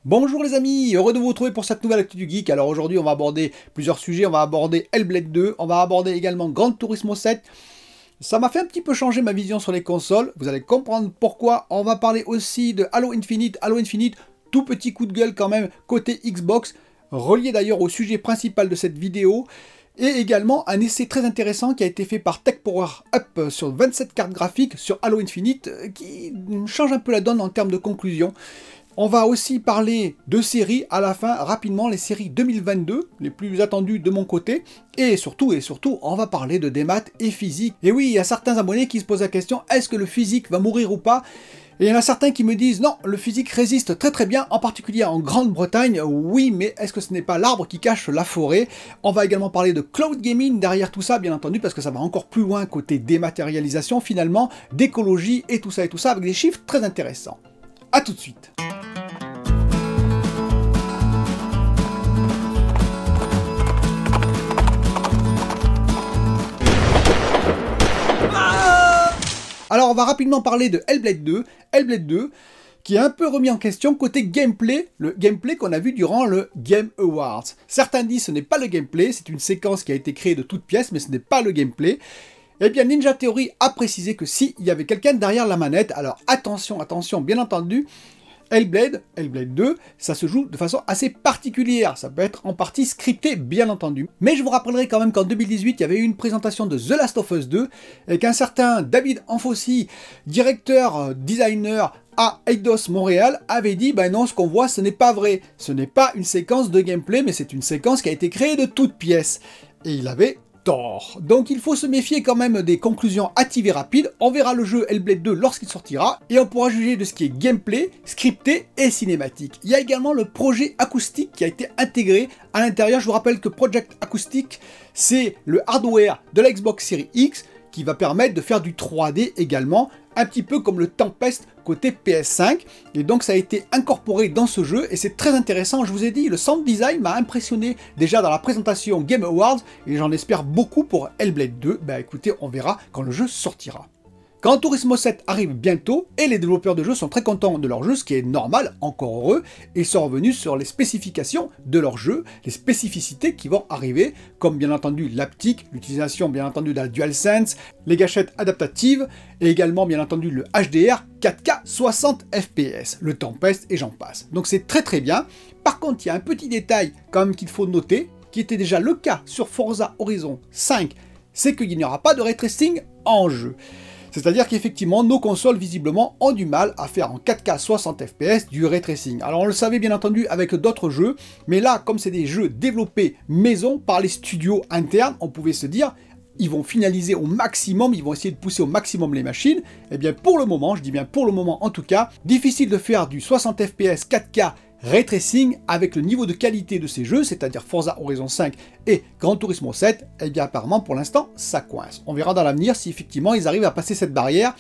Bonjour les amis, heureux de vous retrouver pour cette nouvelle Actu du Geek. Alors aujourd'hui on va aborder plusieurs sujets, on va aborder Hellblade 2, on va aborder également Gran Turismo 7. Ça m'a fait un petit peu changer ma vision sur les consoles, vous allez comprendre pourquoi. On va parler aussi de Halo Infinite, tout petit coup de gueule quand même côté Xbox, relié d'ailleurs au sujet principal de cette vidéo. Et également un essai très intéressant qui a été fait par Tech Power Up sur 27 cartes graphiques sur Halo Infinite, qui change un peu la donne en termes de conclusion. On va aussi parler de séries à la fin, rapidement, les séries 2022, les plus attendues de mon côté. Et surtout, on va parler de démat et physique. Et oui, il y a certains abonnés qui se posent la question, est-ce que le physique va mourir ou pas? Et il y en a certains qui me disent, non, le physique résiste très très bien, en particulier en Grande-Bretagne. Oui, mais est-ce que ce n'est pas l'arbre qui cache la forêt? On va également parler de cloud gaming derrière tout ça, bien entendu, parce que ça va encore plus loin côté dématérialisation, finalement, d'écologie et tout ça, avec des chiffres très intéressants. A tout de suite. Alors on va rapidement parler de Hellblade 2, qui est un peu remis en question côté gameplay, le gameplay qu'on a vu durant le Game Awards. Certains disent que ce n'est pas le gameplay, c'est une séquence qui a été créée de toutes pièces, mais ce n'est pas le gameplay. Eh bien Ninja Theory a précisé que si, il y avait quelqu'un derrière la manette, alors attention, bien entendu, Hellblade 2, ça se joue de façon assez particulière, ça peut être en partie scripté bien entendu. Mais je vous rappellerai quand même qu'en 2018, il y avait eu une présentation de The Last of Us 2, et qu'un certain David Anfossi, directeur, designer à Eidos Montréal, avait dit, ben non, ce qu'on voit, ce n'est pas vrai. Ce n'est pas une séquence de gameplay, mais c'est une séquence qui a été créée de toutes pièces. Et il avait tort. Donc il faut se méfier quand même des conclusions hâtives et rapides. On verra le jeu Hellblade 2 lorsqu'il sortira et on pourra juger de ce qui est gameplay, scripté et cinématique. Il y a également le projet acoustique qui a été intégré à l'intérieur. Je vous rappelle que Project Acoustic, c'est le hardware de la Xbox Series X qui va permettre de faire du 3D également, un petit peu comme le Tempest côté PS5, et donc ça a été incorporé dans ce jeu, et c'est très intéressant. Je vous ai dit, le sound design m'a impressionné déjà dans la présentation Game Awards, et j'en espère beaucoup pour Hellblade 2, bah écoutez, on verra quand le jeu sortira. Gran Turismo 7 arrive bientôt, et les développeurs de jeux sont très contents de leur jeu, ce qui est normal, encore heureux, et ils sont revenus sur les spécifications de leur jeu, les spécificités qui vont arriver, comme bien entendu l'haptique, l'utilisation bien entendu de la DualSense, les gâchettes adaptatives, et également bien entendu le HDR 4K 60 FPS, le Tempest et j'en passe. Donc c'est très très bien. Par contre, il y a un petit détail quand même qu'il faut noter, qui était déjà le cas sur Forza Horizon 5, c'est qu'il n'y aura pas de ray tracing en jeu. C'est-à-dire qu'effectivement, nos consoles, visiblement, ont du mal à faire en 4K 60 FPS du ray tracing. Alors on le savait bien entendu avec d'autres jeux, mais là, comme c'est des jeux développés maison par les studios internes, on pouvait se dire, ils vont finaliser au maximum, ils vont essayer de pousser au maximum les machines. Et bien pour le moment, je dis bien pour le moment en tout cas, difficile de faire du 60 FPS 4K ray tracing avec le niveau de qualité de ces jeux, c'est-à-dire Forza Horizon 5 et Gran Turismo 7, et bien apparemment pour l'instant ça coince. On verra dans l'avenir si effectivement ils arrivent à passer cette barrière,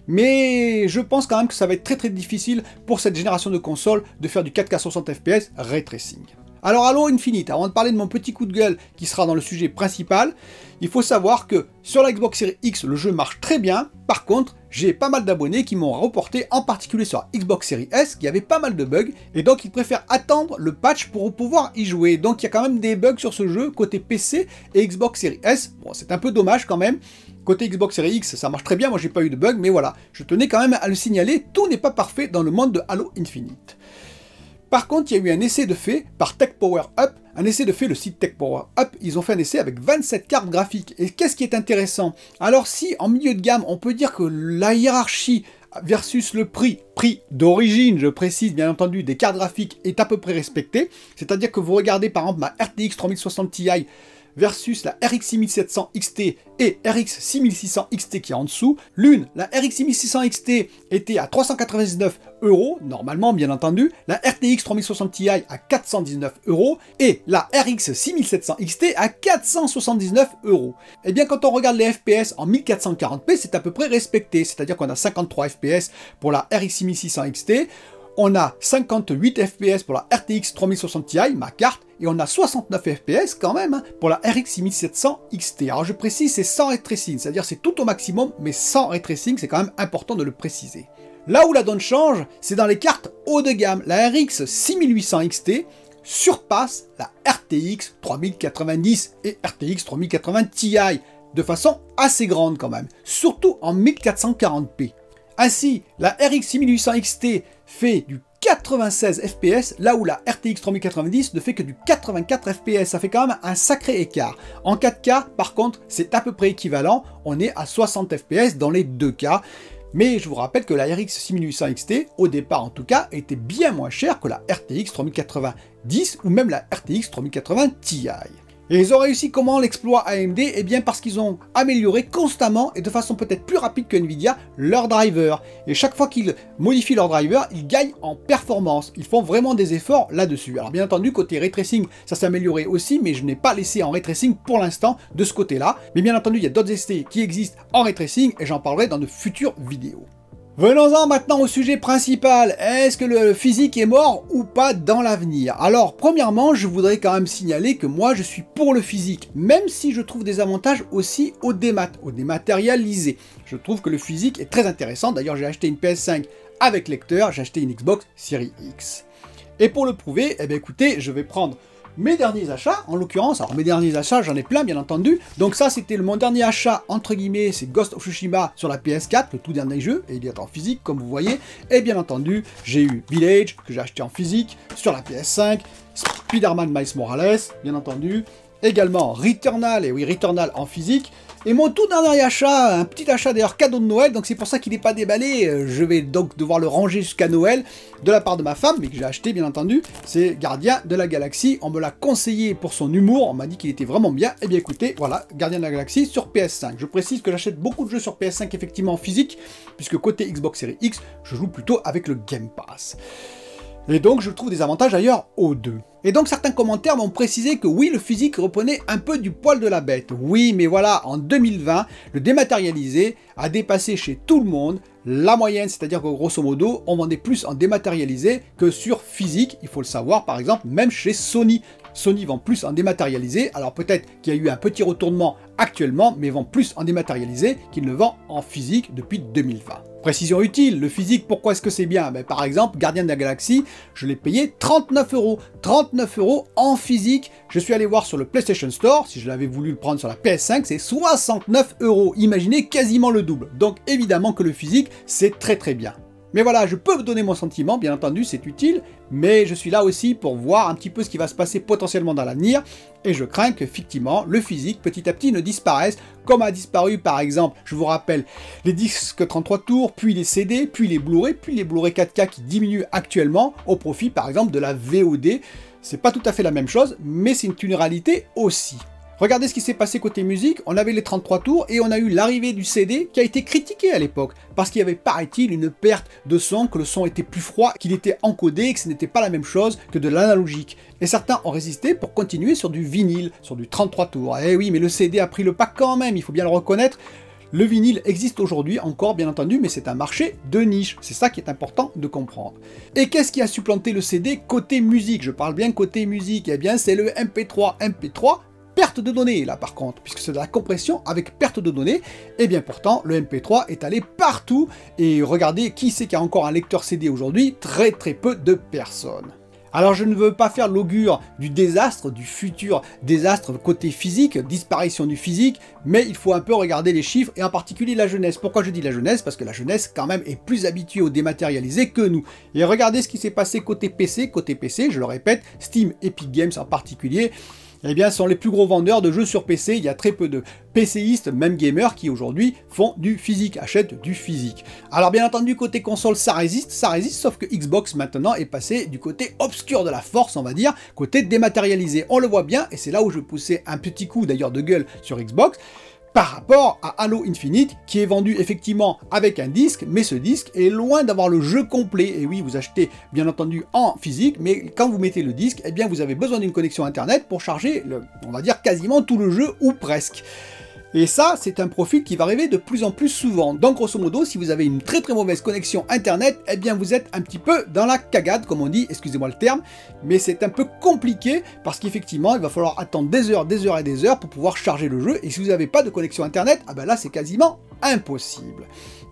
mais je pense quand même que ça va être très très difficile pour cette génération de consoles de faire du 4K 60 FPS ray tracing. Alors Halo Infinite, avant de parler de mon petit coup de gueule qui sera dans le sujet principal, il faut savoir que sur la Xbox Series X, le jeu marche très bien. Par contre, j'ai pas mal d'abonnés qui m'ont reporté, en particulier sur la Xbox Series S, qui avait pas mal de bugs, et donc ils préfèrent attendre le patch pour pouvoir y jouer. Donc il y a quand même des bugs sur ce jeu, côté PC et Xbox Series S. Bon, c'est un peu dommage quand même. Côté Xbox Series X, ça marche très bien, moi j'ai pas eu de bugs, mais voilà, je tenais quand même à le signaler, tout n'est pas parfait dans le monde de Halo Infinite. Par contre, il y a eu un essai de fait par Tech Power Up, le site Tech Power Up, ils ont fait un essai avec 27 cartes graphiques. Et qu'est-ce qui est intéressant? Alors si, en milieu de gamme, on peut dire que la hiérarchie versus le prix d'origine, je précise bien entendu, des cartes graphiques est à peu près respecté, c'est-à-dire que vous regardez par exemple ma RTX 3060 Ti versus la RX 6700 XT et RX 6600 XT qui est en dessous. L'une, la RX 6600 XT, était à 399 €, normalement bien entendu, la RTX 3060 Ti à 419 € et la RX 6700 XT à 479 €. Et bien quand on regarde les FPS en 1440p, c'est à peu près respecté, c'est-à-dire qu'on a 53 FPS pour la RX 6600 XT, on a 58 FPS pour la RTX 3060 Ti, ma carte, et on a 69 FPS quand même pour la RX 6700 XT. Alors je précise, c'est sans ray tracing, c'est-à-dire c'est tout au maximum, mais sans ray tracing, c'est quand même important de le préciser. Là où la donne change, c'est dans les cartes haut de gamme. La RX 6800 XT surpasse la RTX 3090 et RTX 3080 Ti de façon assez grande quand même, surtout en 1440p. Ainsi, la RX 6800 XT fait du 96 fps, là où la RTX 3090 ne fait que du 84 fps, ça fait quand même un sacré écart. En 4K, par contre, c'est à peu près équivalent, on est à 60 fps dans les deux cas. Mais je vous rappelle que la RX 6800 XT, au départ en tout cas, était bien moins chère que la RTX 3090 ou même la RTX 3080 Ti. Et ils ont réussi comment l'exploit AMD? Eh bien parce qu'ils ont amélioré constamment et de façon peut-être plus rapide que Nvidia leur driver. Et chaque fois qu'ils modifient leur driver, ils gagnent en performance. Ils font vraiment des efforts là-dessus. Alors bien entendu, côté ray tracing, ça s'est amélioré aussi, mais je n'ai pas laissé en ray tracing pour l'instant de ce côté-là. Mais bien entendu, il y a d'autres ST qui existent en ray tracing et j'en parlerai dans de futures vidéos. Venons-en maintenant au sujet principal. Est-ce que le physique est mort ou pas dans l'avenir? Alors, premièrement, je voudrais quand même signaler que moi, je suis pour le physique, même si je trouve des avantages aussi au dématérialisé. Je trouve que le physique est très intéressant. D'ailleurs, j'ai acheté une PS5 avec lecteur, j'ai acheté une Xbox Series X. Et pour le prouver, eh bien écoutez, je vais prendre mes derniers achats, en l'occurrence. Alors mes derniers achats, j'en ai plein bien entendu. Donc ça c'était mon dernier achat, entre guillemets, c'est Ghost of Tsushima sur la PS4, le tout dernier jeu, et il est en physique comme vous voyez. Et bien entendu, j'ai eu Village, que j'ai acheté en physique, sur la PS5, Spider-Man Miles Morales, bien entendu. Également Returnal, et oui Returnal en physique. Et mon tout dernier achat, un petit achat d'ailleurs cadeau de Noël, donc c'est pour ça qu'il n'est pas déballé, je vais donc devoir le ranger jusqu'à Noël, de la part de ma femme, mais que j'ai acheté bien entendu, c'est Gardien de la Galaxie, on me l'a conseillé pour son humour, on m'a dit qu'il était vraiment bien, et bien écoutez, voilà, Gardien de la Galaxie sur PS5. Je précise que j'achète beaucoup de jeux sur PS5 effectivement en physique, puisque côté Xbox Series X, je joue plutôt avec le Game Pass. Et donc je trouve des avantages ailleurs aux deux. Et donc certains commentaires m'ont précisé que oui, le physique reprenait un peu du poil de la bête. Oui, mais voilà, en 2020, le dématérialisé a dépassé chez tout le monde la moyenne, c'est-à-dire que grosso modo, on vendait plus en dématérialisé que sur physique. Il faut le savoir, par exemple, même chez Sony. Sony vend plus en dématérialisé, alors peut-être qu'il y a eu un petit retournement actuellement, mais vend plus en dématérialisé qu'il ne vend en physique depuis 2020. Précision utile, le physique, pourquoi est-ce que c'est bien? Par exemple, Gardien de la Galaxie, je l'ai payé 39 €. 39 € en physique. Je suis allé voir sur le PlayStation Store, si je l'avais voulu le prendre sur la PS5, c'est 69 €. Imaginez quasiment le double. Donc évidemment que le physique, c'est très très bien. Mais voilà, je peux vous donner mon sentiment, bien entendu, c'est utile, mais je suis là aussi pour voir un petit peu ce qui va se passer potentiellement dans l'avenir, et je crains qu'effectivement, le physique, petit à petit, ne disparaisse, comme a disparu, par exemple, je vous rappelle, les disques 33 tours, puis les CD, puis les Blu-ray 4K qui diminuent actuellement, au profit, par exemple, de la VOD. C'est pas tout à fait la même chose, mais c'est une réalité aussi. Regardez ce qui s'est passé côté musique, on avait les 33 tours et on a eu l'arrivée du CD qui a été critiqué à l'époque, parce qu'il y avait, paraît-il, une perte de son, que le son était plus froid, qu'il était encodé, que ce n'était pas la même chose que de l'analogique. Et certains ont résisté pour continuer sur du vinyle, sur du 33 tours. Eh oui, mais le CD a pris le pas quand même, il faut bien le reconnaître. Le vinyle existe aujourd'hui encore, bien entendu, mais c'est un marché de niche. C'est ça qui est important de comprendre. Et qu'est-ce qui a supplanté le CD côté musique? Je parle bien côté musique. Eh bien, c'est le MP3. MP3, perte de données, là, par contre, puisque c'est de la compression avec perte de données. Et bien pourtant, le MP3 est allé partout. Et regardez, qui c'est qui a encore un lecteur CD aujourd'hui? Très très peu de personnes. Alors je ne veux pas faire l'augure du désastre, du futur désastre côté physique, disparition du physique, mais il faut un peu regarder les chiffres, et en particulier la jeunesse. Pourquoi je dis la jeunesse? Parce que la jeunesse, quand même, est plus habituée au dématérialisé que nous. Et regardez ce qui s'est passé côté PC, je le répète, Steam, Epic Games en particulier, eh bien, sont les plus gros vendeurs de jeux sur PC. Il y a très peu de PCistes, même gamers, qui aujourd'hui font du physique, achètent du physique. Alors bien entendu, côté console, ça résiste, sauf que Xbox maintenant est passé du côté obscur de la force, on va dire, côté dématérialisé. On le voit bien, et c'est là où je poussais un petit coup d'ailleurs de gueule sur Xbox, par rapport à Halo Infinite, qui est vendu effectivement avec un disque, mais ce disque est loin d'avoir le jeu complet. Et oui, vous achetez bien entendu en physique, mais quand vous mettez le disque, eh bien vous avez besoin d'une connexion internet pour charger, on va dire quasiment tout le jeu, ou presque. Et ça, c'est un profil qui va arriver de plus en plus souvent. Donc grosso modo, si vous avez une très mauvaise connexion internet, eh bien vous êtes un petit peu dans la cagade, comme on dit, excusez-moi le terme, mais c'est un peu compliqué parce qu'effectivement, il va falloir attendre des heures et des heures pour pouvoir charger le jeu. Et si vous n'avez pas de connexion internet, ah ben là c'est quasiment impossible.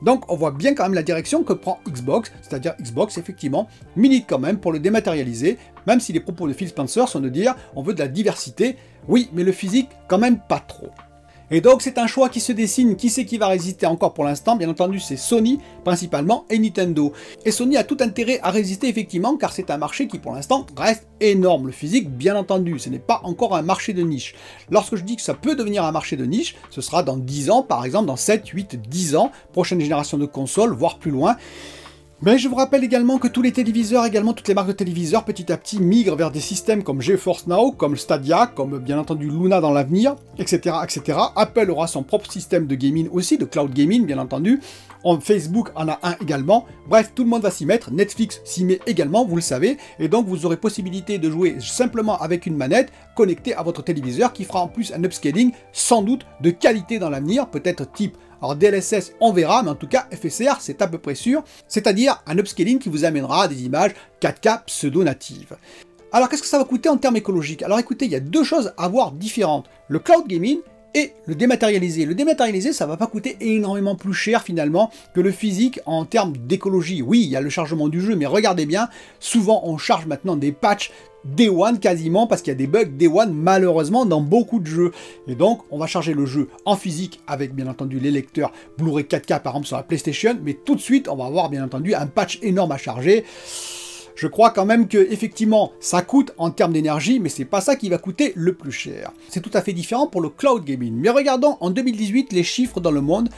Donc on voit bien quand même la direction que prend Xbox, c'est-à-dire Xbox effectivement milite quand même pour le dématérialiser, même si les propos de Phil Spencer sont de dire on veut de la diversité, oui mais le physique quand même pas trop. Et donc c'est un choix qui se dessine, qui sait qui va résister encore pour l'instant, bien entendu c'est Sony principalement et Nintendo. Et Sony a tout intérêt à résister effectivement car c'est un marché qui pour l'instant reste énorme. Le physique bien entendu, ce n'est pas encore un marché de niche. Lorsque je dis que ça peut devenir un marché de niche, ce sera dans 10 ans par exemple, dans 7, 8, 10 ans, prochaine génération de consoles, voire plus loin. Mais je vous rappelle également que tous les téléviseurs, également toutes les marques de téléviseurs, petit à petit migrent vers des systèmes comme GeForce Now, comme Stadia, comme bien entendu Luna dans l'avenir, etc., etc. Apple aura son propre système de gaming aussi, de cloud gaming bien entendu. Facebook en a un également. Bref, tout le monde va s'y mettre. Netflix s'y met également, vous le savez. Et donc vous aurez possibilité de jouer simplement avec une manette connectée à votre téléviseur qui fera en plus un upscaling sans doute de qualité dans l'avenir, peut-être type. Alors DLSS, on verra, mais en tout cas, FSR, c'est à peu près sûr. C'est-à-dire un upscaling qui vous amènera à des images 4K pseudo-natives. Alors, qu'est-ce que ça va coûter en termes écologiques? Alors écoutez, il y a deux choses à voir différentes. Le cloud gaming et le dématérialisé. Le dématérialisé, ça va pas coûter énormément plus cher finalement que le physique en termes d'écologie. Oui, il y a le chargement du jeu, mais regardez bien, souvent on charge maintenant des patchs Day One quasiment parce qu'il y a des bugs Day One malheureusement dans beaucoup de jeux. Et donc on va charger le jeu en physique avec bien entendu les lecteurs Blu-ray 4K par exemple sur la PlayStation, mais tout de suite on va avoir bien entendu un patch énorme à charger. Je crois quand même que effectivement ça coûte en termes d'énergie, mais c'est pas ça qui va coûter le plus cher. C'est tout à fait différent pour le cloud gaming. Mais regardons en 2018 les chiffres dans le monde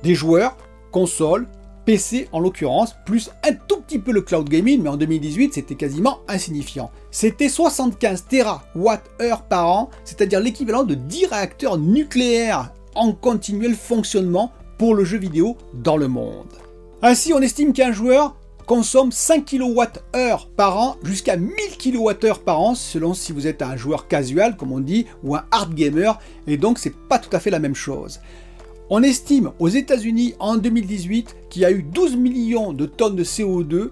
des joueurs, consoles, PC en l'occurrence, plus un tout petit peu le cloud gaming, mais en 2018 c'était quasiment insignifiant. C'était 75 TWh par an, c'est-à-dire l'équivalent de 10 réacteurs nucléaires en continuel fonctionnement pour le jeu vidéo dans le monde. Ainsi on estime qu'un joueur consomme 5 kWh par an jusqu'à 1000 kWh par an selon si vous êtes un joueur casual comme on dit ou un hard gamer, et donc c'est pas tout à fait la même chose. On estime aux États-Unis en 2018 qu'il y a eu 12 millions de tonnes de CO2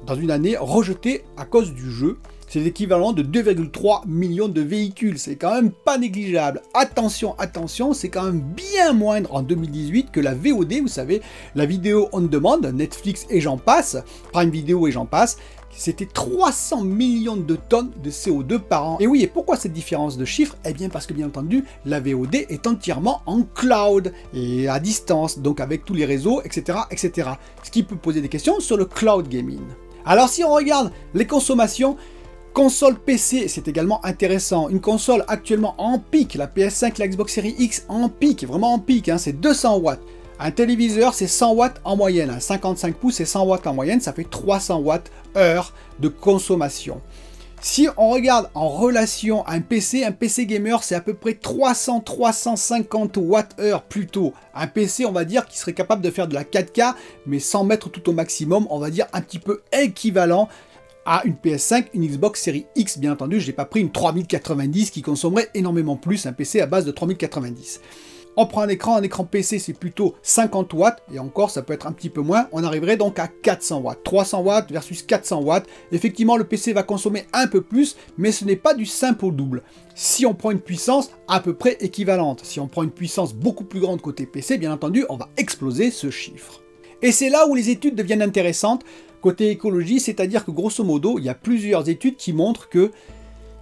dans une année rejetées à cause du jeu. C'est l'équivalent de 2,3 millions de véhicules. C'est quand même pas négligeable. Attention, attention, c'est quand même bien moindre en 2018 que la VOD, vous savez, la vidéo on demand, Netflix et j'en passe, Prime Video et j'en passe. C'était 300 millions de tonnes de CO2 par an. Et oui, et pourquoi cette différence de chiffres? Eh bien parce que bien entendu, la VOD est entièrement en cloud et à distance, donc avec tous les réseaux, etc., etc. Ce qui peut poser des questions sur le cloud gaming. Alors si on regarde les consommations, console PC, c'est également intéressant. Une console actuellement en pic, la PS5, la Xbox Series X en pic, vraiment en pic, hein, c'est 200 watts. Un téléviseur, c'est 100 watts en moyenne. Un 55 pouces, c'est 100 watts en moyenne. Ça fait 300 watts heure de consommation. Si on regarde en relation un PC gamer, c'est à peu près 300-350 watts heure plutôt. Un PC, on va dire, qui serait capable de faire de la 4K, mais sans mettre tout au maximum, on va dire un petit peu équivalent à une PS5, une Xbox Series X, bien entendu. Je n'ai pas pris une 3090 qui consommerait énormément plus, un PC à base de 3090. On prend un écran PC c'est plutôt 50 watts, et encore ça peut être un petit peu moins, on arriverait donc à 400 watts. 300 watts versus 400 watts, effectivement le PC va consommer un peu plus, mais ce n'est pas du simple au double. Si on prend une puissance à peu près équivalente, si on prend une puissance beaucoup plus grande côté PC, bien entendu, on va exploser ce chiffre. Et c'est là où les études deviennent intéressantes, côté écologie, c'est-à-dire que grosso modo, il y a plusieurs études qui montrent que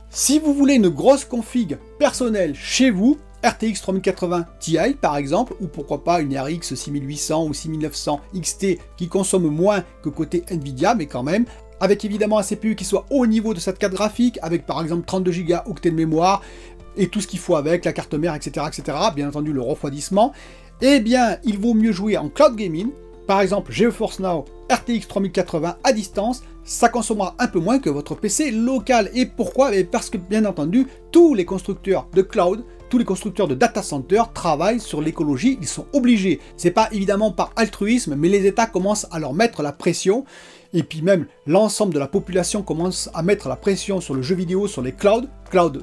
si vous voulez une grosse config personnelle chez vous, RTX 3080 Ti par exemple, ou pourquoi pas une RX 6800 ou 6900 XT qui consomme moins que côté Nvidia, mais quand même, avec évidemment un CPU qui soit au niveau de cette carte graphique, avec par exemple 32 Go octets de mémoire, et tout ce qu'il faut avec, la carte mère, etc., etc., bien entendu le refroidissement, eh bien, il vaut mieux jouer en cloud gaming. Par exemple, GeForce Now, RTX 3080 à distance, ça consommera un peu moins que votre PC local. Et pourquoi? Parce que, bien entendu, tous les constructeurs de cloud, tous les constructeurs de data center travaillent sur l'écologie, ils sont obligés. C'est pas évidemment par altruisme, mais les États commencent à leur mettre la pression. et puis même l'ensemble de la population commence à mettre la pression sur le jeu vidéo, sur les cloud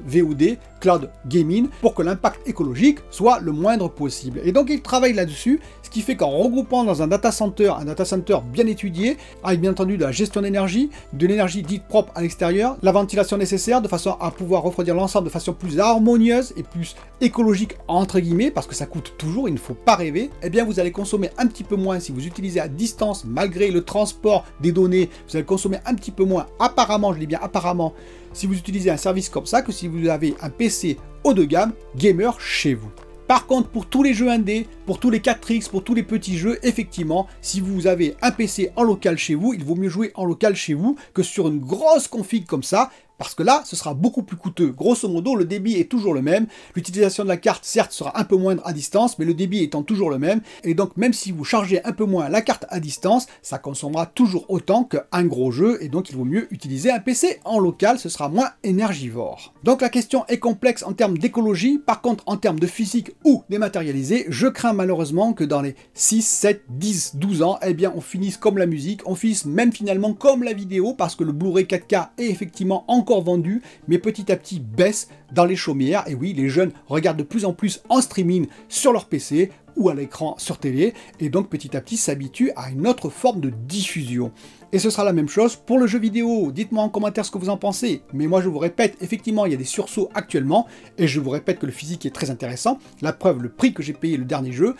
VOD, cloud gaming, pour que l'impact écologique soit le moindre possible. Et donc ils travaillent là-dessus, ce qui fait qu'en regroupant dans un data center bien étudié, avec bien entendu de la gestion d'énergie, de l'énergie dite propre à l'extérieur, la ventilation nécessaire de façon à pouvoir refroidir l'ensemble de façon plus harmonieuse et plus écologique entre guillemets, parce que ça coûte toujours, il ne faut pas rêver, eh bien vous allez consommer un petit peu moins si vous utilisez à distance, malgré le transport des données, vous allez consommer un petit peu moins, apparemment, je dis bien apparemment, si vous utilisez un service comme ça que si vous avez un PC haut de gamme, gamer chez vous. Par contre, pour tous les jeux indés, pour tous les 4X, pour tous les petits jeux, effectivement, si vous avez un PC en local chez vous, il vaut mieux jouer en local chez vous que sur une grosse config comme ça, parce que là, ce sera beaucoup plus coûteux. Grosso modo, le débit est toujours le même. L'utilisation de la carte, certes, sera un peu moindre à distance, mais le débit étant toujours le même. Et donc, même si vous chargez un peu moins la carte à distance, ça consommera toujours autant qu'un gros jeu. Et donc, il vaut mieux utiliser un PC en local, ce sera moins énergivore. Donc, la question est complexe en termes d'écologie. Par contre, en termes de physique ou dématérialisé, je crains malheureusement que dans les 6, 7, 10, 12 ans, eh bien, on finisse comme la musique, on finisse même finalement comme la vidéo, parce que le Blu-ray 4K est effectivement encore vendu, mais petit à petit baisse dans les chaumières. Et oui, les jeunes regardent de plus en plus en streaming sur leur PC ou à l'écran sur télé, et donc petit à petit s'habituent à une autre forme de diffusion. Et ce sera la même chose pour le jeu vidéo. Dites-moi en commentaire ce que vous en pensez. Mais moi je vous répète, effectivement il y a des sursauts actuellement, et je vous répète que le physique est très intéressant. La preuve, le prix que j'ai payé le dernier jeu.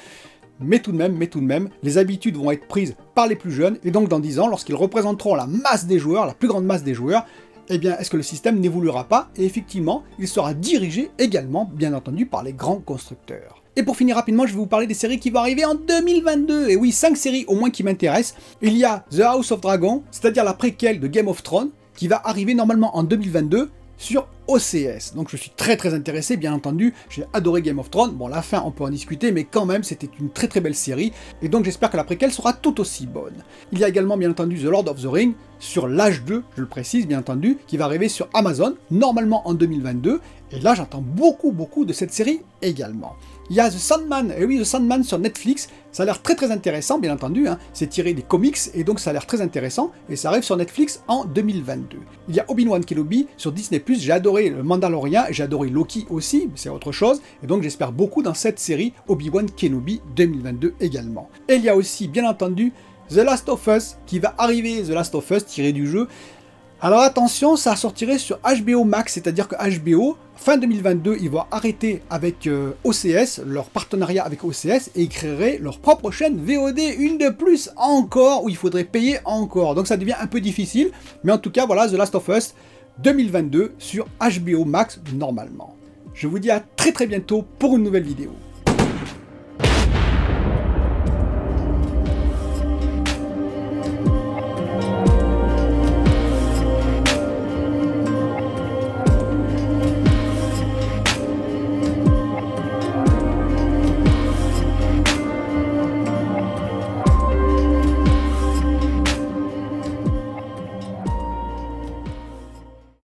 Mais tout de même, les habitudes vont être prises par les plus jeunes, et donc dans 10 ans, lorsqu'ils représenteront la masse des joueurs, la plus grande masse des joueurs, eh bien, est-ce que le système n'évoluera pas? Et effectivement, il sera dirigé également, bien entendu, par les grands constructeurs. Et pour finir rapidement, je vais vous parler des séries qui vont arriver en 2022. Et oui, 5 séries au moins qui m'intéressent. Il y a The House of Dragon, c'est-à-dire la préquelle de Game of Thrones, qui va arriver normalement en 2022 sur OCS. Donc je suis très intéressé, bien entendu. J'ai adoré Game of Thrones. Bon, la fin, on peut en discuter, mais quand même, c'était une très belle série. Et donc j'espère que la préquelle sera tout aussi bonne. Il y a également, bien entendu, The Lord of the Rings, sur l'âge 2, je le précise, bien entendu, qui va arriver sur Amazon, normalement en 2022. Et là, j'entends beaucoup de cette série également. Il y a The Sandman, et oui, The Sandman sur Netflix, ça a l'air très intéressant, bien entendu, hein. C'est tiré des comics, et donc ça a l'air très intéressant, et ça arrive sur Netflix en 2022. Il y a Obi-Wan Kenobi sur Disney+, j'ai adoré le Mandalorian, et j'ai adoré Loki aussi, c'est autre chose, et donc j'espère beaucoup dans cette série Obi-Wan Kenobi 2022 également. Et il y a aussi, bien entendu, The Last of Us, qui va arriver, The Last of Us, tiré du jeu. Alors attention, ça sortirait sur HBO Max, c'est-à-dire que HBO, fin 2022, ils vont arrêter avec OCS, leur partenariat avec OCS, et ils créeraient leur propre chaîne VOD, une de plus encore, où il faudrait payer encore. Donc ça devient un peu difficile, mais en tout cas, voilà, The Last of Us 2022 sur HBO Max normalement. Je vous dis à très bientôt pour une nouvelle vidéo.